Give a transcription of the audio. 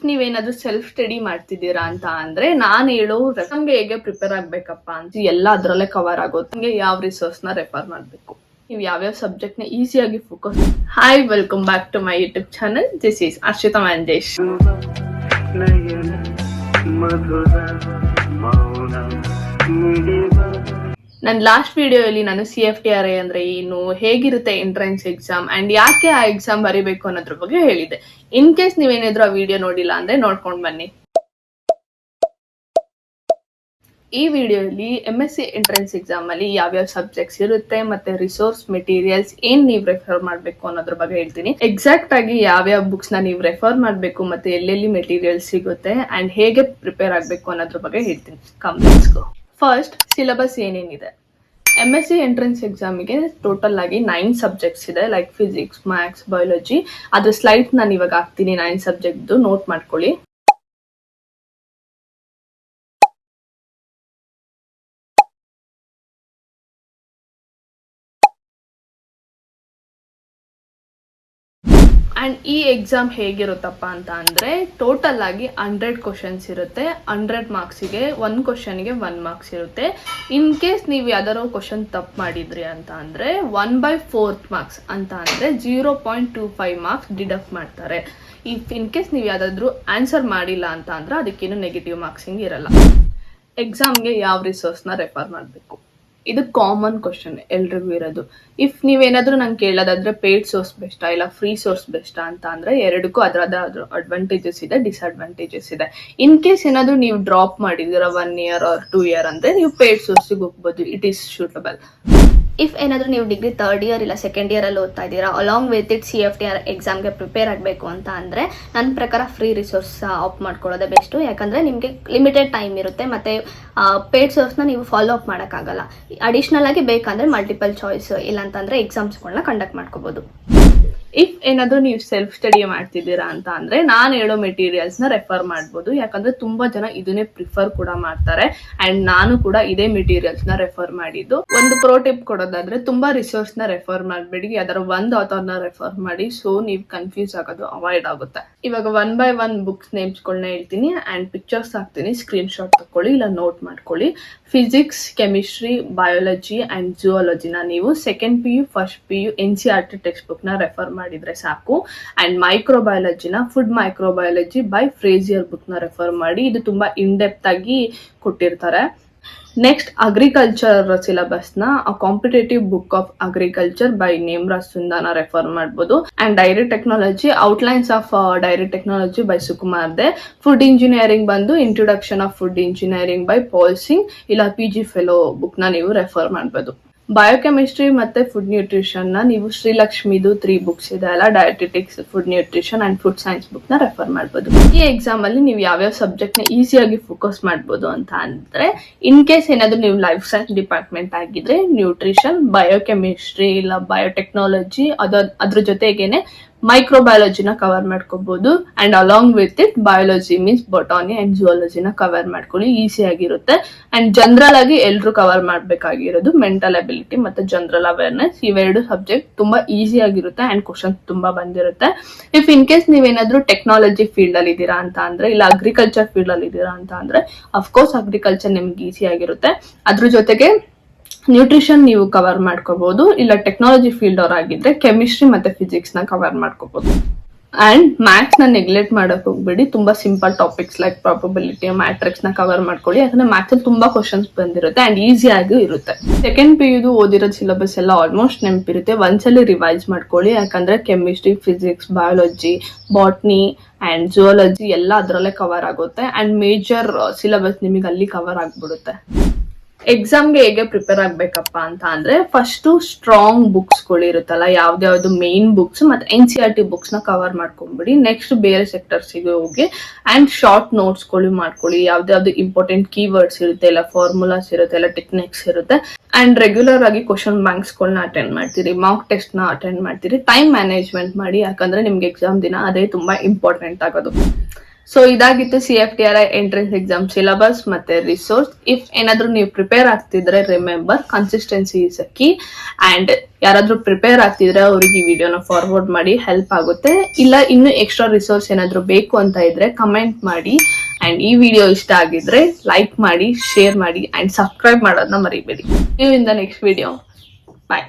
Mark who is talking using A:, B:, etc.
A: ನೀವೇನಾದ್ರೂ self study ಮಾಡ್ತಿದ್ದೀರಾ ಅಂತ ಅಂದ್ರೆ ನಾನು ಹೇಳೋ ನಮ್ಗೆ ಹೇಗೆ ಪ್ರಿಪೇರ್ ಆಗ್ಬೇಕಪ್ಪ ಅಂತ ಎಲ್ಲ ಅದ್ರಲ್ಲೇ ಕವರ್ ಆಗೋದು. ನಮ್ಗೆ ಯಾವ ರಿಸೋರ್ಸ್ ನ ರೆಫರ್ ಮಾಡ್ಬೇಕು, ನೀವು ಯಾವ್ಯಾವ ಸಬ್ಜೆಕ್ಟ್ ನ ಈಸಿಯಾಗಿ focus. Hi, welcome back to my YouTube channel. This is Arshitha Manjesh. ನನ್ನ ಲಾಸ್ಟ್ ವಿಡಿಯೋಲಿ ನಾನು CFTRA ಅಂದ್ರೆ ಏನು, ಹೇಗಿರುತ್ತೆ ಎಂಟ್ರೆನ್ಸ್ ಎಕ್ಸಾಮ್ ಅಂಡ್ ಯಾಕೆ ಆ ಎಕ್ಸಾಮ್ ಬರೀಬೇಕು ಅನ್ನೋದ್ರ ಬಗ್ಗೆ ಹೇಳಿದೆ. ಇನ್ ಕೇಸ್ ನೀವೇನಾದ್ರೂ ಆ ವಿಡಿಯೋ ನೋಡಿಲ್ಲ ಅಂದ್ರೆ ನೋಡ್ಕೊಂಡ್ ಬನ್ನಿ. ಈ ವಿಡಿಯೋಲಿ MSc ಎಂಟ್ರೆನ್ಸ್ ಎಕ್ಸಾಮ್ ಅಲ್ಲಿ ಯಾವ್ಯಾವ ಸಬ್ಜೆಕ್ಟ್ಸ್ ಇರುತ್ತೆ ಮತ್ತೆ ರಿಸೋರ್ಸ್ ಮೆಟೀರಿಯಲ್ಸ್ ಏನ್ ನೀವು ರೆಫರ್ ಮಾಡ್ಬೇಕು ಅನ್ನೋದ್ರ ಬಗ್ಗೆ ಹೇಳ್ತೀನಿ. ಎಕ್ಸಾಕ್ಟ್ ಆಗಿ ಯಾವ್ಯಾವ ಬುಕ್ಸ್ ನ ನೀವು ರೆಫರ್ ಮಾಡ್ಬೇಕು ಮತ್ತೆ ಎಲ್ಲೆಲ್ಲಿ ಮೆಟೀರಿಯಲ್ಸ್ ಸಿಗುತ್ತೆ ಅಂಡ್ ಹೇಗೆ ಪ್ರಿಪೇರ್ ಆಗ್ಬೇಕು ಅನ್ನೋದ್ರ ಬಗ್ಗೆ ಹೇಳ್ತೀನಿ. Come let's go. First, syllabus ಏನೇನಿದೆ. MSc ಎಂಟ್ರೆನ್ಸ್ ಎಕ್ಸಾಮಿಗೆ ಟೋಟಲ್ ಆಗಿ 9 ಸಬ್ಜೆಕ್ಟ್ಸ್ ಇದೆ, ಲೈಕ್ ಫಿಸಿಕ್ಸ್, ಮ್ಯಾಥ್ಸ್, ಬಯಾಲಜಿ. ಅದ್ರ ಸ್ಲೈಡ್ ನಾನು ಇವಾಗ ಹಾಕ್ತೀನಿ 9 ಸಬ್ಜೆಕ್ಟ್, ನೋಟ್ ಮಾಡ್ಕೊಳ್ಳಿ. ಅಂಡ್ ಈ ಎಕ್ಸಾಮ್ ಹೇಗಿರುತ್ತಪ್ಪ ಅಂತ ಅಂದ್ರೆ ಟೋಟಲ್ ಆಗಿ 100 ಕ್ವಶನ್ಸ್ ಇರುತ್ತೆ. 100 ಮಾರ್ಕ್ಸಿಗೆ 1 ಕ್ವಶನ್ಗೆ 1 ಮಾರ್ಕ್ಸ್ ಇರುತ್ತೆ. ಇನ್ ಕೇಸ್ ನೀವು ಯಾವ್ದಾರೋ ಕ್ವಶನ್ ತಪ್ಪು ಮಾಡಿದ್ರಿ ಅಂತ ಅಂದ್ರೆ 1/4 ಮಾರ್ಕ್ಸ್ ಅಂತ ಅಂದ್ರೆ 0.25 ಮಾರ್ಕ್ಸ್ ಡಿಡಕ್ಟ್ ಮಾಡ್ತಾರೆ. ಇನ್ ಕೇಸ್ ನೀವು ಯಾವ್ದಾದ್ರು ಆನ್ಸರ್ ಮಾಡಿಲ್ಲ ಅಂತ ಅಂದ್ರೆ ಅದಕ್ಕೇನು ನೆಗೆಟಿವ್ ಮಾರ್ಕ್ಸಿಂಗ್ ಇರಲ್ಲ. ಎಕ್ಸಾಮ್ಗೆ ಯಾವ ರಿಸೋರ್ಸ್ ನ ರೆಫರ್ ಮಾಡಬೇಕು, ಇದು ಕಾಮನ್ ಕ್ವಶನ್ ಎಲ್ರಿಗೂ ಇರೋದು. ಇಫ್ ನೀವೇನಾದ್ರೂ ನಂಗೆ ಕೇಳೋದಾದ್ರೆ ಪೇಯ್ಡ್ ಸೋರ್ಸ್ ಬೆಸ್ಟಾ ಇಲ್ಲ ಫ್ರೀ ಸೋರ್ಸ್ ಬೆಸ್ಟಾ ಅಂತ ಅಂದ್ರೆ ಎರಡಕ್ಕೂ ಅದ್ರದ್ದು ಅಡ್ವಾಂಟೇಜಸ್ ಇದೆ, ಡಿಸ್ಅಡ್ವಾಂಟೇಜಸ್ ಇದೆ. ಇನ್ ಕೇಸ್ ಏನಾದ್ರೂ ನೀವು ಡ್ರಾಪ್ ಮಾಡಿದೀರ 1 year or 2 year ಅಂದ್ರೆ ನೀವು ಪೇಯ್ಡ್ ಸೋರ್ಸ್ಗೆ ಹೋಗ್ಬೋದು. It is suitable.
B: ಇಫ್ ಏನಾದರೂ ನೀವು ಡಿಗ್ರಿ 3rd year ಇಲ್ಲ 2nd year ಅಲ್ಲಿ ಓದ್ತಾ ಇದ್ದೀರಾ, ಅಲಾಂಗ್ ವಿತ್ ಇಟ್ CFTR ಎಕ್ಸಾಮ್ಗೆ ಪ್ರಿಪೇರ್ ಆಗಬೇಕು ಅಂತ ಅಂದರೆ ನನ್ನ ಪ್ರಕಾರ ಫ್ರೀ ರಿಸೋರ್ಸ್ ಆಪ್ ಮಾಡ್ಕೊಳ್ಳೋದೇ ಬೆಸ್ಟು. ಯಾಕಂದರೆ ನಿಮಗೆ ಲಿಮಿಟೆಡ್ ಟೈಮ್ ಇರುತ್ತೆ ಮತ್ತು ಪೇಯ್ಡ್ ಸೋರ್ಸ್ನ ನೀವು ಫಾಲೋ ಅಪ್ ಮಾಡೋಕ್ಕಾಗಲ್ಲ. ಅಡಿಷ್ನಲ್ ಆಗಿ ಬೇಕಂದರೆ ಮಲ್ಟಿಪಲ್ ಚಾಯ್ಸ್ ಇಲ್ಲಾಂತಂದರೆ ಎಕ್ಸಾಮ್ಸ್ಗಳನ್ನ ಕಂಡಕ್ಟ್ ಮಾಡ್ಕೋಬೋದು.
A: ಇಫ್ ಏನಾದ್ರೂ ನೀವು ಸೆಲ್ಫ್ ಸ್ಟಡಿ ಮಾಡ್ತಿದ್ದೀರಾ ಅಂತ ಅಂದ್ರೆ ನಾನು ಹೇಳೋ ಮೆಟೀರಿಯಲ್ಸ್ ನ ರೆಫರ್ ಮಾಡ್ಬೋದು. ಯಾಕಂದ್ರೆ ತುಂಬಾ ಜನ ಇದನ್ನೇ ಪ್ರಿಫರ್ ಕೂಡ ಮಾಡ್ತಾರೆ ಅಂಡ್ ನಾನು ಕೂಡ ಇದೇ ಮೆಟೀರಿಯಲ್ಸ್ ನ ರೆಫರ್ ಮಾಡಿದ್ದು. ಒಂದು ಪ್ರೋ ಟಿಪ್ ಕೊಡೋದಾದ್ರೆ ತುಂಬಾ ರಿಸೋರ್ಸ್ ನ ರೆಫರ್ ಮಾಡಬೇಡಿ, ಯಾವ್ದಾರ ಒಂದು ಆಥರ್ ನ ರೆಫರ್ ಮಾಡಿ. ಸೊ ನೀವು ಕನ್ಫ್ಯೂಸ್ ಆಗೋದು ಅವಾಯ್ಡ್ ಆಗುತ್ತೆ. ಇವಾಗ 1 by 1 ಬುಕ್ಸ್ ನೇಮ್ಸ್ಗಳನ್ನ ಹೇಳ್ತೀನಿ ಅಂಡ್ ಪಿಕ್ಚರ್ಸ್ ಹಾಕ್ತೀನಿ, ಸ್ಕ್ರೀನ್ ಶಾಟ್ ತಕೊಳ್ಳಿ ಇಲ್ಲ ನೋಟ್ ಮಾಡ್ಕೊಳ್ಳಿ. ಫಿಸಿಕ್ಸ್, ಕೆಮಿಸ್ಟ್ರಿ, ಬಯಾಲಜಿ ಅಂಡ್ ಜಿಯಾಲಜಿನ ನೀವು 2nd PU 1st PU NCERT text book ನ ರೆಫರ್ ಮಾಡಿದ್ರೆ ಸಾಕು. ಅಂಡ್ ಮೈಕ್ರೋಬಯಾಲಜಿನ food microbiology by Frazier book ನ ರೆಫರ್ ಮಾಡಿ. ಇದು ತುಂಬಾ ಇನ್ ಡೆಪ್ತ್ ಆಗಿ ಕೊಟ್ಟಿರ್ತಾರೆ. ನೆಕ್ಸ್ಟ್, ಅಗ್ರಿಕಲ್ಚರ್ ಸಿಲೆಬಸ್ ನ competitive book of agriculture by Nemraj ಸುಂದಾನ ರೆಫರ್ ಮಾಡಬಹುದು. And dairy technology outlines of dairy technology by Sukumar De. Food engineering ಬಂದು introduction of food engineering by Paul Singh ಇಲ್ಲ PG ಫೆಲೋ ಬುಕ್ ನ ನೀವು ರೆಫರ್ ಮಾಡಬಹುದು. ಬಯೋಕೆಮಿಸ್ಟ್ರಿ ಮತ್ತೆ ಫುಡ್ ನ್ಯೂಟ್ರಿಷನ್ ನ ನೀವು ಶ್ರೀಲಕ್ಷ್ಮಿದು 3 ಬುಕ್ಸ್ ಇದೆ ಅಲ್ಲ, dietetics, food nutrition and food science book ನ ರೆಫರ್ ಮಾಡಬಹುದು. ಈ ಎಕ್ಸಾಮ್ ಅಲ್ಲಿ ನೀವು ಯಾವ್ಯಾವ ಸಬ್ಜೆಕ್ಟ್ ನ ಈಸಿಯಾಗಿ ಫೋಕಸ್ ಮಾಡಬಹುದು ಅಂತ ಅಂದ್ರೆ, ಇನ್ ಕೇಸ್ ಏನಾದ್ರು ನೀವು ಲೈಫ್ ಸೈನ್ಸ್ ಡಿಪಾರ್ಟ್ಮೆಂಟ್ ಆಗಿದ್ರೆ ನ್ಯೂಟ್ರಿಷನ್, ಬಯೋಕೆಮಿಸ್ಟ್ರಿ ಇಲ್ಲ ಬಯೋಟೆಕ್ನಾಲಜಿ ಅದ್ರ ಜೊತೆಗೇನೆ ಮೈಕ್ರೋಬಯಾಲಜಿನ ಕವರ್ ಮಾಡ್ಕೋಬಹುದು. And along with it biology means botany and ಜಿಯಾಲಜಿನ ಕವರ್ ಮಾಡ್ಕೊಳ್ಳಿ, ಈಸಿ ಆಗಿರುತ್ತೆ. ಅಂಡ್ ಜನರಲ್ ಆಗಿ ಎಲ್ರು ಕವರ್ ಮಾಡ್ಬೇಕಾಗಿರೋದು ಮೆಂಟಲ್ ಅಬಿಲಿಟಿ ಮತ್ತೆ ಜನರಲ್ ಅವೇರ್ನೆಸ್. ಇವೆರಡು ಸಬ್ಜೆಕ್ಟ್ ತುಂಬಾ ಈಸಿ ಆಗಿರುತ್ತೆ ಅಂಡ್ ಕ್ವಶನ್ ತುಂಬಾ ಬಂದಿರುತ್ತೆ. ಇಫ್ ಇನ್ ಕೇಸ್ ನೀವೇನಾದ್ರೂ ಟೆಕ್ನಾಲಜಿ ಫೀಲ್ಡ್ ಅಲ್ಲಿ ಇದ್ದೀರಾ ಅಂತ ಅಂದ್ರೆ ಇಲ್ಲ ಅಗ್ರಿಕಲ್ಚರ್ ಫೀಲ್ಡ್ ಅಲ್ಲಿ ಇದ್ದೀರಾ ಅಂತ ಅಂದ್ರೆ ಅಫ್ಕೋರ್ಸ್ ಅಗ್ರಿಕಲ್ಚರ್ ನಿಮ್ಗೆ ಈಸಿ ಆಗಿರುತ್ತೆ. ಅದ್ರ ಜೊತೆಗೆ ನ್ಯೂಟ್ರಿಷನ್ ನೀವು ಕವರ್ ಮಾಡ್ಕೋಬಹುದು. ಇಲ್ಲ ಟೆಕ್ನಾಲಜಿ ಫೀಲ್ಡ್ ಅವರಾಗಿದ್ರೆ ಕೆಮಿಸ್ಟ್ರಿ ಮತ್ತೆ ಫಿಸಿಕ್ಸ್ ನ ಕವರ್ ಮಾಡ್ಕೋಬಹುದು. ಅಂಡ್ ಮ್ಯಾಥ್ಸ್ ನ ನೆಗ್ಲೆಕ್ಟ್ ಮಾಡಕ್ ಹೋಗ್ಬೇಡಿ. ತುಂಬಾ simple topics like probability, matrix ನ ಕವರ್ ಮಾಡ್ಕೊಳ್ಳಿ. ಯಾಕಂದ್ರೆ ಮ್ಯಾಥ್ಸ್ ಅಲ್ಲಿ ತುಂಬಾ ಕ್ವಶನ್ಸ್ ಬಂದಿರುತ್ತೆ ಅಂಡ್ ಈಸಿ ಆಗಿ ಇರುತ್ತೆ. 2nd PU ಓದಿರೋದು ಸಿಲೆಬಸ್ ಎಲ್ಲ ಆಲ್ಮೋಸ್ಟ್ ನೆನಪಿರುತ್ತೆ. ಒಂದ್ಸಲಿ ರಿವೈಸ್ ಮಾಡ್ಕೊಳ್ಳಿ. ಯಾಕಂದ್ರೆ chemistry, physics, biology, botany and geology ಎಲ್ಲ ಅದರಲ್ಲೇ ಕವರ್ ಆಗುತ್ತೆ ಅಂಡ್ ಮೇಜರ್ ಸಿಲೆಬಸ್ ನಿಮಗೆ ಅಲ್ಲಿ ಕವರ್ ಆಗ್ಬಿಡುತ್ತೆ. ಎಕ್ಸಾಮ್ಗೆ ಹೇಗೆ ಪ್ರಿಪೇರ್ ಆಗ್ಬೇಕಪ್ಪ ಅಂತ ಅಂದ್ರೆ ಫಸ್ಟ್ ಸ್ಟ್ರಾಂಗ್ ಬುಕ್ಸ್ ಗಳು ಇರುತ್ತಲ್ಲ, ಯಾವ್ದಾವ್ದು ಮೇನ್ ಬುಕ್ಸ್ ಮತ್ತೆ NCERT ಬುಕ್ಸ್ ನ ಕವರ್ ಮಾಡ್ಕೊಂಡ್ಬಿಡಿ. ನೆಕ್ಸ್ಟ್ ಬೇರೆ ಸೆಕ್ಟರ್ಸ್ ಗೆ ಹೋಗಿ ಅಂಡ್ ಶಾರ್ಟ್ ನೋಟ್ಸ್ ಗಳು ಮಾಡ್ಕೊಳ್ಳಿ. ಯಾವ್ದಾವ್ದು ಇಂಪಾರ್ಟೆಂಟ್ ಕೀವರ್ಡ್ಸ್ ಇರುತ್ತೆ, ಇಲ್ಲ ಫಾರ್ಮುಲಾಸ್ ಇರುತ್ತೆ, ಇಲ್ಲ ಟೆಕ್ನಿಕ್ಸ್ ಇರುತ್ತೆ. ಅಂಡ್ ರೆಗ್ಯುಲರ್ ಆಗಿ ಕ್ವಶನ್ ಬ್ಯಾಂಕ್ಸ್ ಗಳನ್ನ ಅಟೆಂಡ್ ಮಾಡ್ತೀರಿ, ಮಾರ್ಕ್ ಟೆಸ್ಟ್ ನ ಅಟೆಂಡ್ ಮಾಡ್ತೀರಿ. ಟೈಮ್ ಮ್ಯಾನೇಜ್ಮೆಂಟ್ ಮಾಡಿ, ಯಾಕಂದ್ರೆ ನಿಮ್ಗೆ ಎಕ್ಸಾಮ್ ದಿನ ಅದೇ ತುಂಬಾ ಇಂಪಾರ್ಟೆಂಟ್ ಆಗೋದು. ಸೊ ಇದಾಗಿತ್ತು CFTR ಎಂಟ್ರೆನ್ಸ್ ಎಕ್ಸಾಮ್ ಸಿಲೆಬಸ್ ಮತ್ತೆ ರಿಸೋರ್ಸ್. ಇಫ್ ಏನಾದ್ರೂ ನೀವು ಪ್ರಿಪೇರ್ ಆಗ್ತಿದ್ರೆ remember consistency is a key. And ಯಾರಾದ್ರೂ ಪ್ರಿಪೇರ್ ಆಗ್ತಿದ್ರೆ ಅವ್ರಿಗೆ ಈ ವಿಡಿಯೋನ ಫಾರ್ವರ್ಡ್ ಮಾಡಿ, ಹೆಲ್ಪ್ ಆಗುತ್ತೆ. ಇಲ್ಲ ಇನ್ನು ಎಕ್ಸ್ಟ್ರಾ ರಿಸೋರ್ಸ್ ಏನಾದ್ರೂ ಬೇಕು ಅಂತ ಇದ್ರೆ ಕಮೆಂಟ್ ಮಾಡಿ. ಅಂಡ್ ಈ ವಿಡಿಯೋ ಇಷ್ಟ ಆಗಿದ್ರೆ ಲೈಕ್ ಮಾಡಿ, ಶೇರ್ ಮಾಡಿ ಅಂಡ್ ಸಬ್ಸ್ಕ್ರೈಬ್ ಮಾಡೋದನ್ನ ಮರಿಬೇಡಿ. ನೀವು in the next video. Bye.